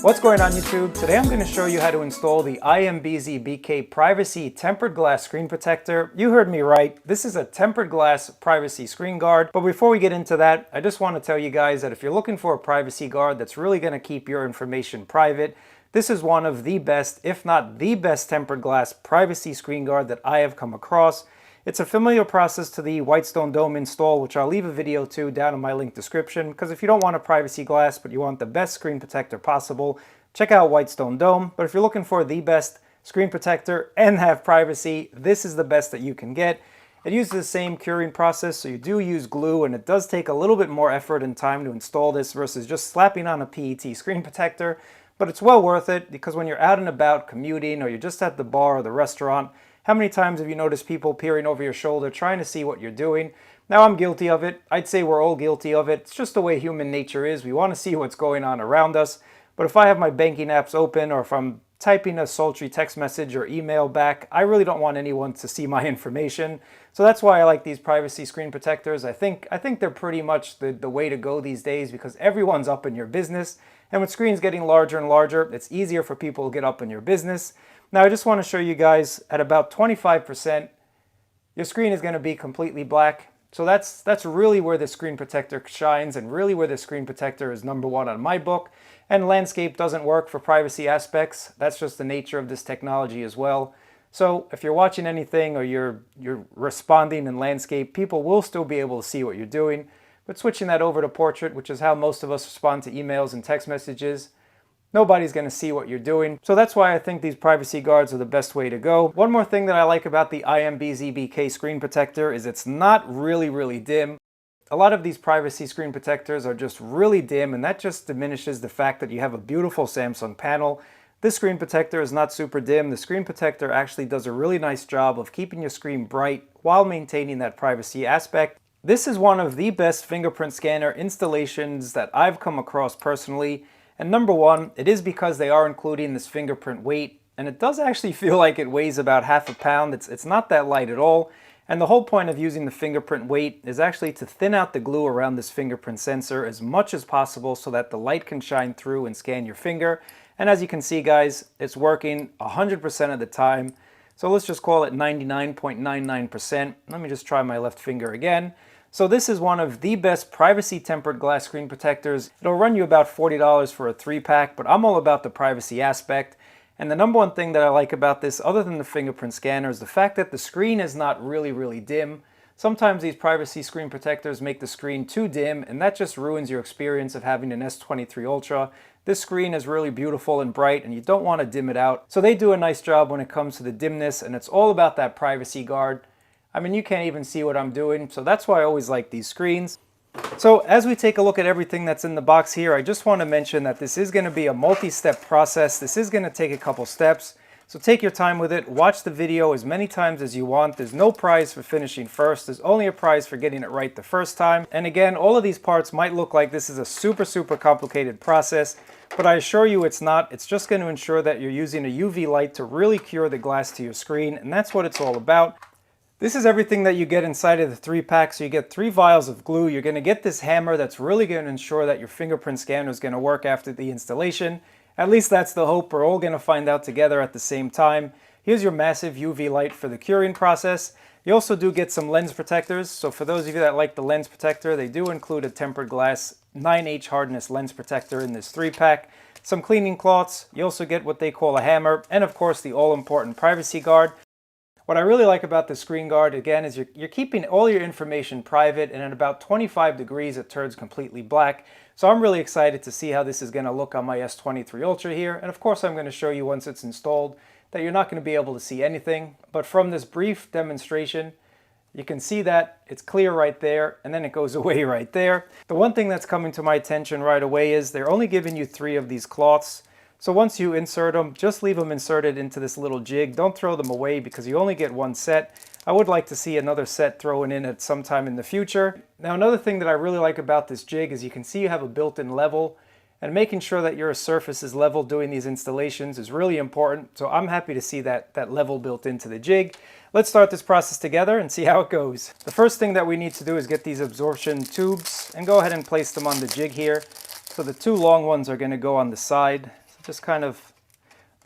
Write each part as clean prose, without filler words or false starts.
What's going on YouTube? Today I'm going to show you how to install the IMBZBK Privacy Tempered Glass Screen Protector. You heard me right. This is a tempered glass privacy screen guard. But before we get into that, I just want to tell you guys that if you're looking for a privacy guard that's really going to keep your information private, this is one of the best, if not the best, tempered glass privacy screen guard that I have come across. It's a familiar process to the Whitestone Dome install, which I'll leave a video to down in my link description, because if you don't want a privacy glass but you want the best screen protector possible, check out Whitestone Dome. But if you're looking for the best screen protector and have privacy, this is the best that you can get. It uses the same curing process, so you do use glue, and it does take a little bit more effort and time to install this versus just slapping on a PET screen protector. But it's well worth it, because when you're out and about commuting or you're just at the bar or the restaurant, how many times have you noticed people peering over your shoulder trying to see what you're doing? Now, I'm guilty of it. I'd say we're all guilty of it. It's just the way human nature is. We want to see what's going on around us. But if I have my banking apps open, or if I'm typing a sultry text message or email back, I really don't want anyone to see my information. So that's why I like these privacy screen protectors. I think they're pretty much the way to go these days, because everyone's up in your business. And with screens getting larger and larger, it's easier for people to get up in your business. Now, I just want to show you guys at about 25%, your screen is going to be completely black. So that's really where the screen protector shines, and really where the screen protector is number one on my book. And landscape doesn't work for privacy aspects. That's just the nature of this technology as well. So if you're watching anything or you're responding in landscape, people will still be able to see what you're doing. But switching that over to portrait, which is how most of us respond to emails and text messages, nobody's going to see what you're doing. So that's why I think these privacy guards are the best way to go. One more thing that I like about the IMBZBK screen protector is it's not really dim. A lot of these privacy screen protectors are just really dim, and that just diminishes the fact that you have a beautiful Samsung panel. This screen protector is not super dim. The screen protector actually does a really nice job of keeping your screen bright while maintaining that privacy aspect. This is one of the best fingerprint scanner installations that I've come across personally. And number one, it is because they are including this fingerprint weight, and it does actually feel like it weighs about half a pound. It's not that light at all. And the whole point of using the fingerprint weight is actually to thin out the glue around this fingerprint sensor as much as possible so that the light can shine through and scan your finger. And as you can see, guys, it's working 100% of the time. So let's just call it 99.99%. Let me just try my left finger again. So this is one of the best privacy tempered glass screen protectors. It'll run you about $40 for a 3-pack, but I'm all about the privacy aspect. And the number one thing that I like about this, other than the fingerprint scanner, is the fact that the screen is not really dim. Sometimes these privacy screen protectors make the screen too dim, and that just ruins your experience of having an S23 Ultra. This screen is really beautiful and bright, and you don't want to dim it out. So they do a nice job when it comes to the dimness, and it's all about that privacy guard. I mean, you can't even see what I'm doing, so that's why I always like these screens. So as we take a look at everything that's in the box here, I just want to mention that this is going to be a multi-step process. This is going to take a couple steps. So take your time with it. Watch the video as many times as you want. There's no prize for finishing first. There's only a prize for getting it right the first time. And again, all of these parts might look like this is a super complicated process, but I assure you it's not. It's just going to ensure that you're using a UV light to really cure the glass to your screen, and that's what it's all about. This is everything that you get inside of the 3-pack. So you get 3 vials of glue. You're going to get this hammer that's really going to ensure that your fingerprint scanner is going to work after the installation. At least that's the hope. We're all going to find out together at the same time. Here's your massive UV light for the curing process. You also do get some lens protectors. So for those of you that like the lens protector, they do include a tempered glass 9H hardness lens protector in this 3-pack. Some cleaning cloths. You also get what they call a hammer, and of course the all-important privacy guard. What I really like about the screen guard, again, is you're keeping all your information private, and at about 25 degrees it turns completely black. So I'm really excited to see how this is going to look on my S23 Ultra here. And of course I'm going to show you once it's installed that you're not going to be able to see anything. But from this brief demonstration, you can see that it's clear right there, and then it goes away right there. The one thing that's coming to my attention right away is they're only giving you 3 of these cloths. So once you insert them, just leave them inserted into this little jig. Don't throw them away because you only get 1 set. I would like to see another set thrown in at some time in the future. Now, another thing that I really like about this jig is you can see you have a built-in level, and making sure that your surface is level doing these installations is really important. So I'm happy to see that level built into the jig. Let's start this process together and see how it goes. The first thing that we need to do is get these absorption tubes and go ahead and place them on the jig here. So the 2 long ones are going to go on the side. Just kind of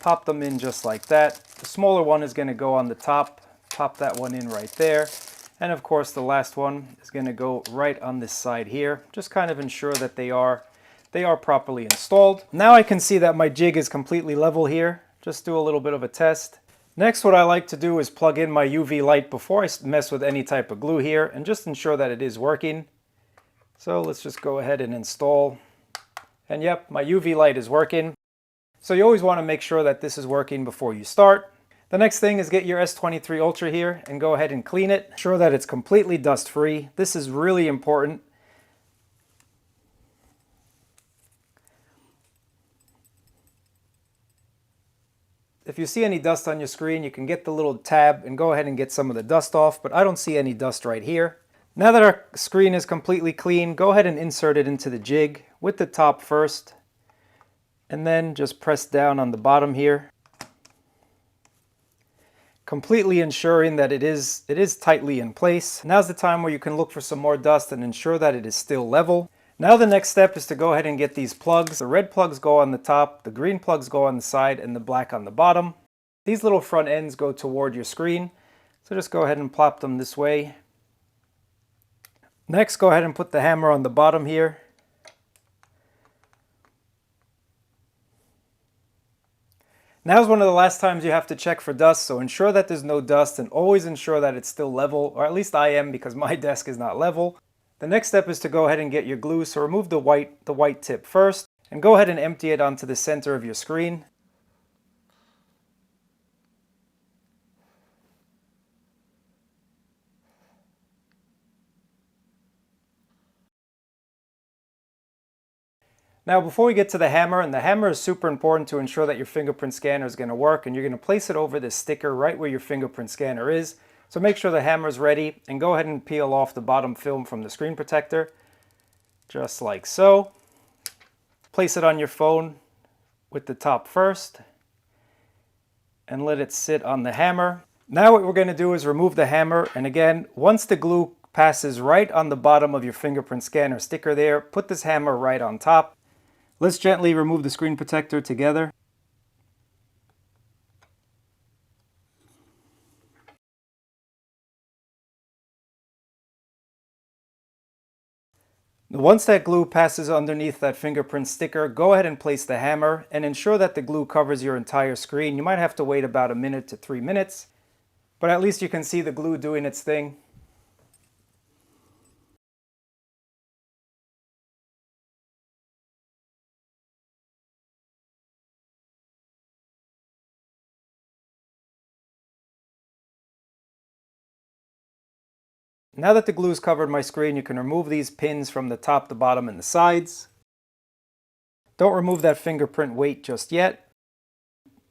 pop them in just like that. The smaller one is going to go on the top. Pop that one in right there. And of course the last one is going to go right on this side here. Just kind of ensure that they are properly installed. Now I can see that my jig is completely level here. Just do a little bit of a test. Next, what I like to do is plug in my UV light before I mess with any type of glue here and just ensure that it is working. So let's just go ahead and install. And yep, my UV light is working. So you always want to make sure that this is working before you start. The next thing is get your S23 Ultra here and go ahead and clean it. Ensure that it's completely dust free. This is really important. If you see any dust on your screen, you can get the little tab and go ahead and get some of the dust off, but I don't see any dust right here. Now that our screen is completely clean, go ahead and insert it into the jig with the top first, and then just press down on the bottom here, completely ensuring that it is tightly in place. Now's the time where you can look for some more dust and ensure that it is still level. Now the next step is to go ahead and get these plugs. The red plugs go on the top, the green plugs go on the side, and the black on the bottom. These little front ends go toward your screen, so just go ahead and plop them this way. Next, go ahead and put the hammer on the bottom here. Now is one of the last times you have to check for dust, so ensure that there's no dust and always ensure that it's still level, or at least I am because my desk is not level. The next step is to go ahead and get your glue, so remove the white tip first, and go ahead and empty it onto the center of your screen. Now before we get to the hammer, and the hammer is super important to ensure that your fingerprint scanner is going to work, and you're going to place it over this sticker right where your fingerprint scanner is. So make sure the hammer is ready and go ahead and peel off the bottom film from the screen protector, just like so. Place it on your phone with the top first and let it sit on the hammer. Now what we're going to do is remove the hammer, and again, once the glue passes right on the bottom of your fingerprint scanner sticker there, put this hammer right on top. Let's gently remove the screen protector together. Once that glue passes underneath that fingerprint sticker, go ahead and place the hammer and ensure that the glue covers your entire screen. You might have to wait about 1 to 3 minutes, but at least you can see the glue doing its thing. Now that the glue's covered my screen, you can remove these pins from the top, the bottom, and the sides. Don't remove that fingerprint weight just yet.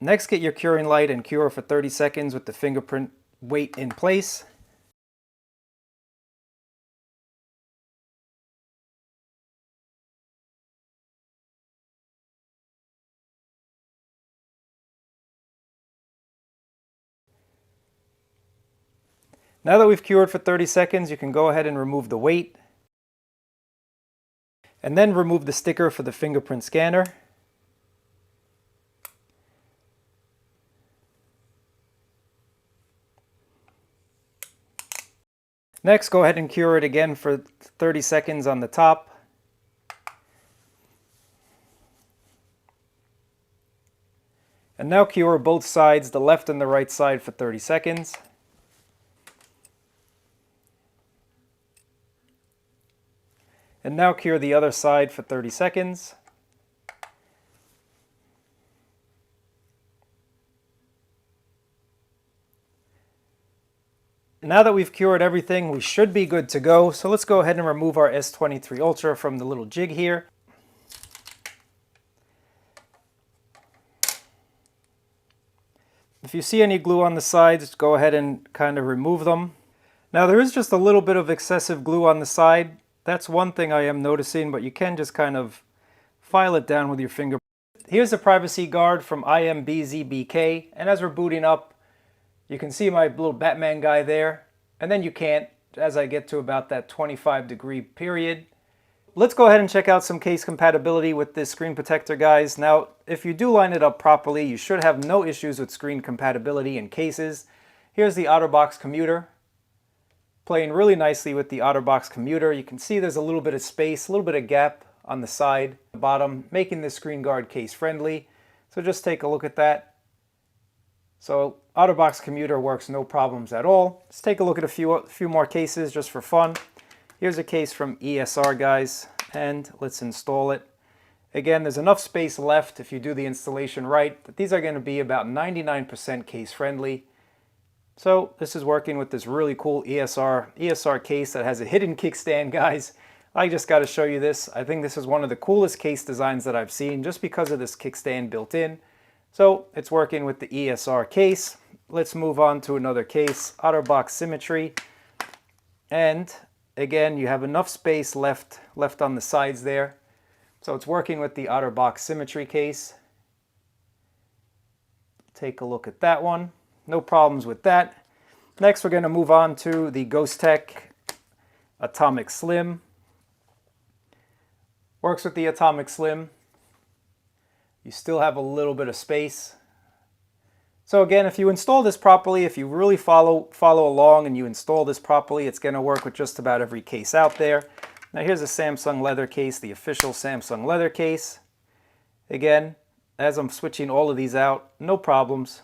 Next, get your curing light and cure for 30 seconds with the fingerprint weight in place. Now that we've cured for 30 seconds, you can go ahead and remove the weight. And then remove the sticker for the fingerprint scanner. Next, go ahead and cure it again for 30 seconds on the top. And now cure both sides, the left and the right side, for 30 seconds. And now cure the other side for 30 seconds. Now that we've cured everything, we should be good to go. So let's go ahead and remove our S23 Ultra from the little jig here. If you see any glue on the sides, go ahead and kind of remove them. Now there is just a little bit of excessive glue on the side. That's one thing I am noticing, but you can just kind of file it down with your finger. Here's the privacy guard from IMBZBK, and as we're booting up, you can see my little Batman guy there, and then you can't as I get to about that 25-degree period. let's go ahead and check out some case compatibility with this screen protector, guys. Now, if you do line it up properly, you should have no issues with screen compatibility in cases. Here's the OtterBox commuter, playing really nicely with the OtterBox commuter. You can see there's a little bit of space, a little bit of gap on the side, the bottom, making this screen guard case friendly. So just take a look at that. So OtterBox commuter works no problems at all. Let's take a look at a few more cases just for fun. Here's a case from ESR, guys, and let's install it. Again, there's enough space left if you do the installation right, that these are going to be about 99% case friendly. So this is working with this really cool ESR case that has a hidden kickstand, guys. I just got to show you this. I think this is one of the coolest case designs that I've seen just because of this kickstand built in. So it's working with the ESR case. Let's move on to another case, OtterBox Symmetry. And again, you have enough space left on the sides there. So it's working with the OtterBox Symmetry case. Take a look at that one. No problems with that. Next, we're going to move on to the JabberTech Atomic Slim. Works with the Atomic Slim. You still have a little bit of space. So again, if you install this properly, if you really follow along and you install this properly, it's going to work with just about every case out there. Now here's a Samsung leather case, the official Samsung leather case. Again, as I'm switching all of these out, no problems.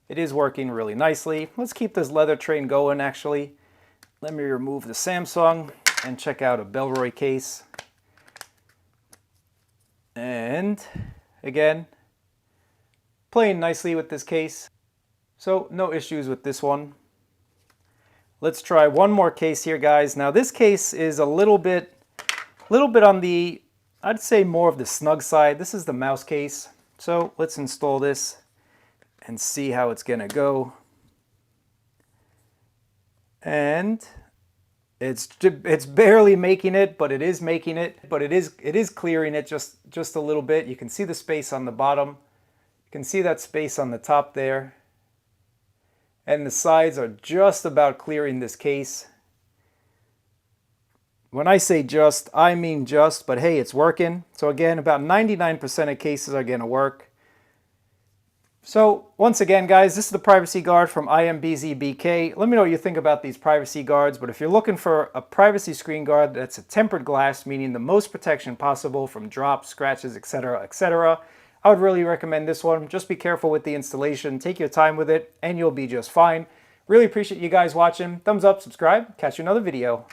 It is working really nicely. Let's keep this leather train going, actually. Let me remove the Samsung and check out a Belroy case. And again, playing nicely with this case. So no issues with this one. Let's try one more case here, guys. Now this case is a little bit on the, I'd say more of the snug side. This is the mouse case. So let's install this and see how it's gonna go. And it's barely making it, but it is making it. But it is clearing it just a little bit. You can see the space on the bottom. You can see that space on the top there. And the sides are just about clearing this case. When I say just, I mean just, but hey, it's working. So again, about 99% of cases are gonna work. So once again, guys, this is the privacy guard from IMBZBK. Let me know what you think about these privacy guards, but if you're looking for a privacy screen guard that's a tempered glass, meaning the most protection possible from drops, scratches, etc., I would really recommend this one. Just be careful with the installation, take your time with it, and you'll be just fine. Really appreciate you guys watching. Thumbs up, subscribe, catch you in another video.